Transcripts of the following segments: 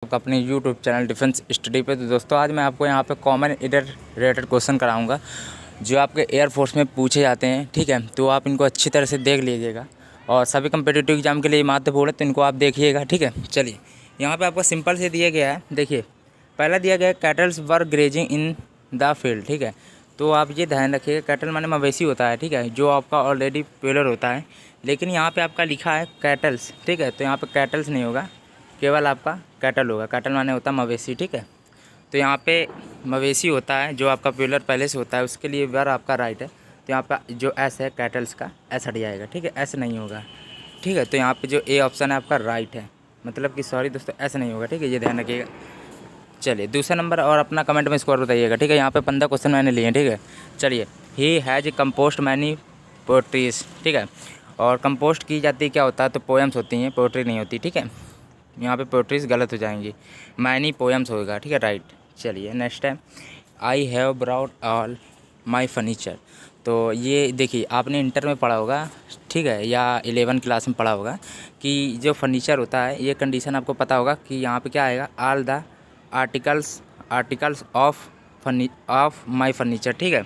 आपका अपने YouTube channel defence study पे। तो दोस्तों आज मैं आपको यहाँ पे कॉमन एरर रिलेटेड क्वेश्चन कराऊंगा जो आपके एयरफोर्स में पूछे जाते हैं, ठीक है। तो आप इनको अच्छी तरह से देख लीजिएगा और सभी कम्पिटिटिव एग्जाम के लिए महत्वपूर्ण है, तो इनको आप देखिएगा, ठीक है। चलिए यहाँ पर आपको सिंपल से दिया गया है, देखिए पहला दिया गया है kettles were grazing in the field, ठीक है। तो आप ये ध्यान रखिएगा, कैटल माने मवेशी होता है, ठीक है, जो आपका ऑलरेडी पेलर होता है। लेकिन यहाँ पे आपका लिखा है कैटल्स, ठीक है, तो यहाँ पे कैटल्स नहीं होगा, केवल आपका कैटल होगा। कैटल माने होता है मवेशी, ठीक है। तो यहाँ पे मवेशी होता है जो आपका पेलर पहले से होता है, उसके लिए वर आपका राइट है। तो यहाँ पे जो एस है कैटल्स का, एस हट जाएगा, ठीक है, एस नहीं होगा, ठीक है। तो यहाँ पे जो ए ऑप्शन है आपका राइट है, मतलब कि सॉरी दोस्तों एस नहीं होगा, ठीक है, ये ध्यान रखिएगा। चलिए दूसरा नंबर और अपना कमेंट में स्कोर बताइएगा, ठीक है। यहाँ पे 15 क्वेश्चन मैंने लिए हैं, ठीक है। चलिए he has compost many potteries, ठीक है। और कंपोस्ट की जाती है क्या होता है, तो पोएम्स होती हैं, पोट्री नहीं होती, ठीक है। यहाँ पे पोट्रीज गलत हो जाएंगी, मैनी पोएम्स होगा, ठीक है, राइट। चलिए नेक्स्ट है I have brought all my furniture. तो ये देखिए आपने इंटर में पढ़ा होगा, ठीक है, या 11 क्लास में पढ़ा होगा कि जो फर्नीचर होता है, ये कंडीशन आपको पता होगा कि यहाँ पे क्या आएगा, all the articles of my furniture, ठीक है।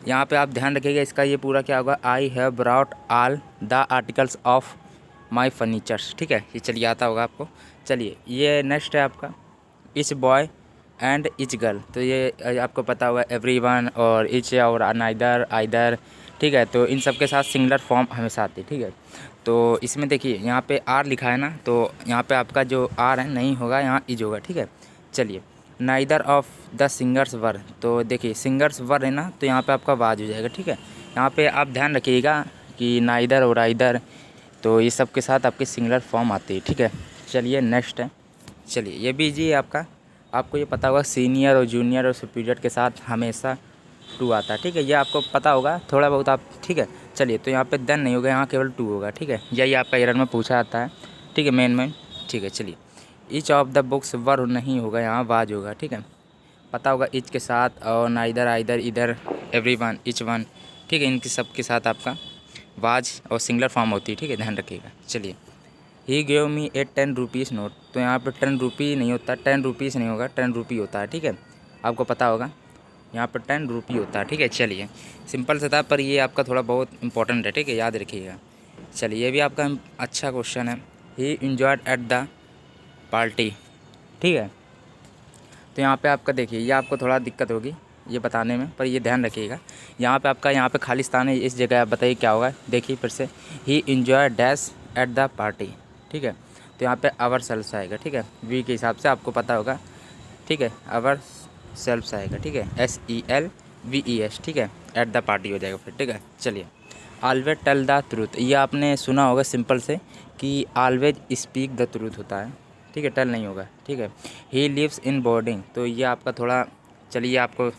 यहाँ पे आप ध्यान रखिएगा, इसका ये पूरा क्या होगा, I have brought all the articles of my furnitures, ठीक है। ये चलिए आता होगा आपको। चलिए ये नेक्स्ट है आपका etch boy and each girl. तो ये आपको पता होगा एवरीवन और इच और नाइदर आइदर, ठीक है। तो इन सब के साथ सिंगुलर फॉर्म हमेशा आती है, ठीक है। तो इसमें देखिए यहाँ पे आर लिखा है ना, तो यहाँ पे आपका जो आर है नहीं होगा, यहाँ इज होगा, ठीक है। चलिए नाइदर ऑफ द सिंगर्स वर, तो देखिए सिंगर्स वर है ना, तो यहाँ पे आपका वाज हो जाएगा, ठीक है। यहाँ पे आप ध्यान रखिएगा कि नाइदर और आइदर, तो ये सब के साथ आपकी सिंगुलर फॉर्म आती है, ठीक है। चलिए नेक्स्ट है, चलिए ये भी जी आपको ये पता होगा सीनियर और जूनियर और सुपीरियर के साथ हमेशा टू आता है, ठीक है। ये आपको पता होगा थोड़ा बहुत आप, ठीक है। चलिए तो यहाँ पे देन नहीं होगा, यहाँ केवल टू होगा, ठीक है। यही आपका एरर में पूछा जाता है, ठीक है, मेन, ठीक है। चलिए ईच ऑफ द बुक्स वर नहीं होगा, यहाँ वाज होगा, ठीक है। पता होगा इच के साथ और नाइदर आइदर इधर एवरीवन इच वन, ठीक है, इनके सब के साथ आपका वाज और सिंगुलर फॉर्म होती है, ठीक है, ध्यान रखिएगा। चलिए he gave me A 10 rupees note, तो यहाँ पे 10 रुपी नहीं होता, 10 रुपीज़ नहीं होगा, 10 रुपी होता है, ठीक है। आपको पता होगा यहाँ पर 10 रुपी होता है, ठीक है। चलिए सिंपल सा था, पर ये आपका थोड़ा बहुत इंपॉर्टेंट है, ठीक है, याद रखिएगा। चलिए ये भी आपका अच्छा क्वेश्चन है, ही इंजॉयड एट द पार्टी, ठीक है। तो यहाँ पे आपका देखिए ये आपको थोड़ा दिक्कत होगी ये बताने में, पर ये ध्यान रखिएगा। यहाँ पे आपका यहाँ पे खालिस्तान है, इस जगह आप बताइए क्या होगा, देखिए फिर से ही enjoy dash at the party, ठीक है। तो यहाँ पे आवर सेल्फ आएगा, ठीक है, वी के हिसाब से आपको पता होगा, ठीक है, आवर सेल्फ आएगा, ठीक है, SELVES, ठीक है, एट द पार्टी हो जाएगा फिर, ठीक है। चलिए ऑलवेज टेल द ट्रूथ, ये आपने सुना होगा सिंपल से कि ऑलवेज स्पीक द ट्रूथ होता है, ठीक है, टेल नहीं होगा, ठीक है। ही लिव्स इन बोर्डिंग, तो ये आपका थोड़ा, चलिए आपको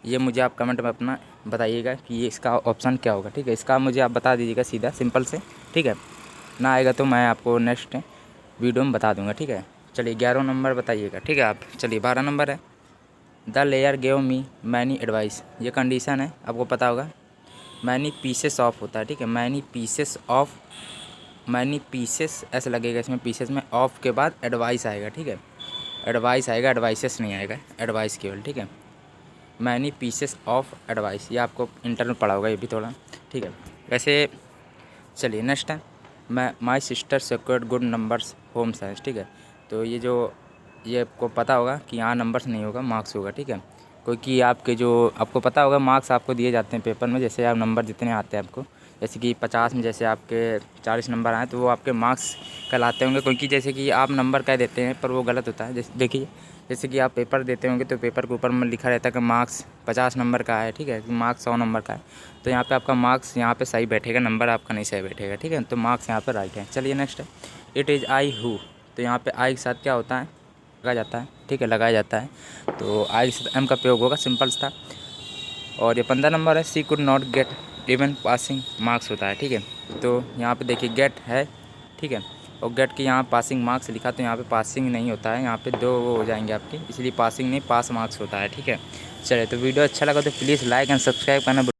ये मुझे आप कमेंट में अपना बताइएगा कि ये इसका ऑप्शन क्या होगा, ठीक है। इसका मुझे आप बता दीजिएगा सीधा सिंपल से, ठीक है। ना आएगा तो मैं आपको नेक्स्ट वीडियो में बता दूंगा, ठीक है। चलिए 11 नंबर बताइएगा, ठीक है आप। चलिए 12 नंबर है the layer gave me many advice, ये कंडीशन है, आपको पता होगा मैनी पीसेस ऑफ होता है, ठीक है, मैनी पीसेस ऐसा लगेगा इसमें, पीसेस में ऑफ के बाद एडवाइस आएगा, ठीक है, एडवाइस आएगा, एडवाइसेस नहीं आएगा, एडवाइस केवल, ठीक है। मैनी पीसेस ऑफ एडवाइस, ये आपको इंटर में पढ़ा होगा ये भी थोड़ा, ठीक है। वैसे चलिए नेक्स्ट है my sister secured good numbers home science, ठीक है। तो ये आपको पता होगा कि यहाँ नंबर्स नहीं होगा, मार्क्स होगा, ठीक है। क्योंकि आपके जो आपको पता होगा मार्क्स आपको दिए जाते हैं पेपर में, जैसे आप नंबर जितने आते हैं आपको, जैसे कि 50 में जैसे आपके 40 नंबर आए तो वो आपके मार्क्स कहलाते होंगे। क्योंकि जैसे कि आप नंबर कह देते हैं पर वो गलत होता है, जैसे देखिए जैसे कि आप पेपर देते होंगे तो पेपर के ऊपर में लिखा रहता है कि मार्क्स 50 नंबर का है, ठीक है, कि मार्क्स 100 नंबर का है। तो यहाँ पे आपका मार्क्स यहाँ पे सही बैठेगा, नंबर आपका नहीं सही बैठेगा, ठीक है। तो मार्क्स यहाँ पे राइट है। चलिए नेक्स्ट है इट इज़ आई हु, तो यहाँ पे आई के साथ क्या होता है, लगाया जाता है, ठीक है, लगाया जाता है। तो आई के साथ एम का प्रयोग होगा, सिंपल था। और ये 15 नंबर है she could not get even passing marks होता है, ठीक है। तो यहाँ पे देखिए गेट है, ठीक है, और गेट के यहाँ पासिंग मार्क्स लिखा, तो यहाँ पे पासिंग नहीं होता है, यहाँ पे 2 वो हो जाएंगे आपके, इसलिए पासिंग नहीं पास मार्क्स होता है, ठीक है। चलिए तो वीडियो अच्छा लगा तो प्लीज़ लाइक एंड सब्सक्राइब करना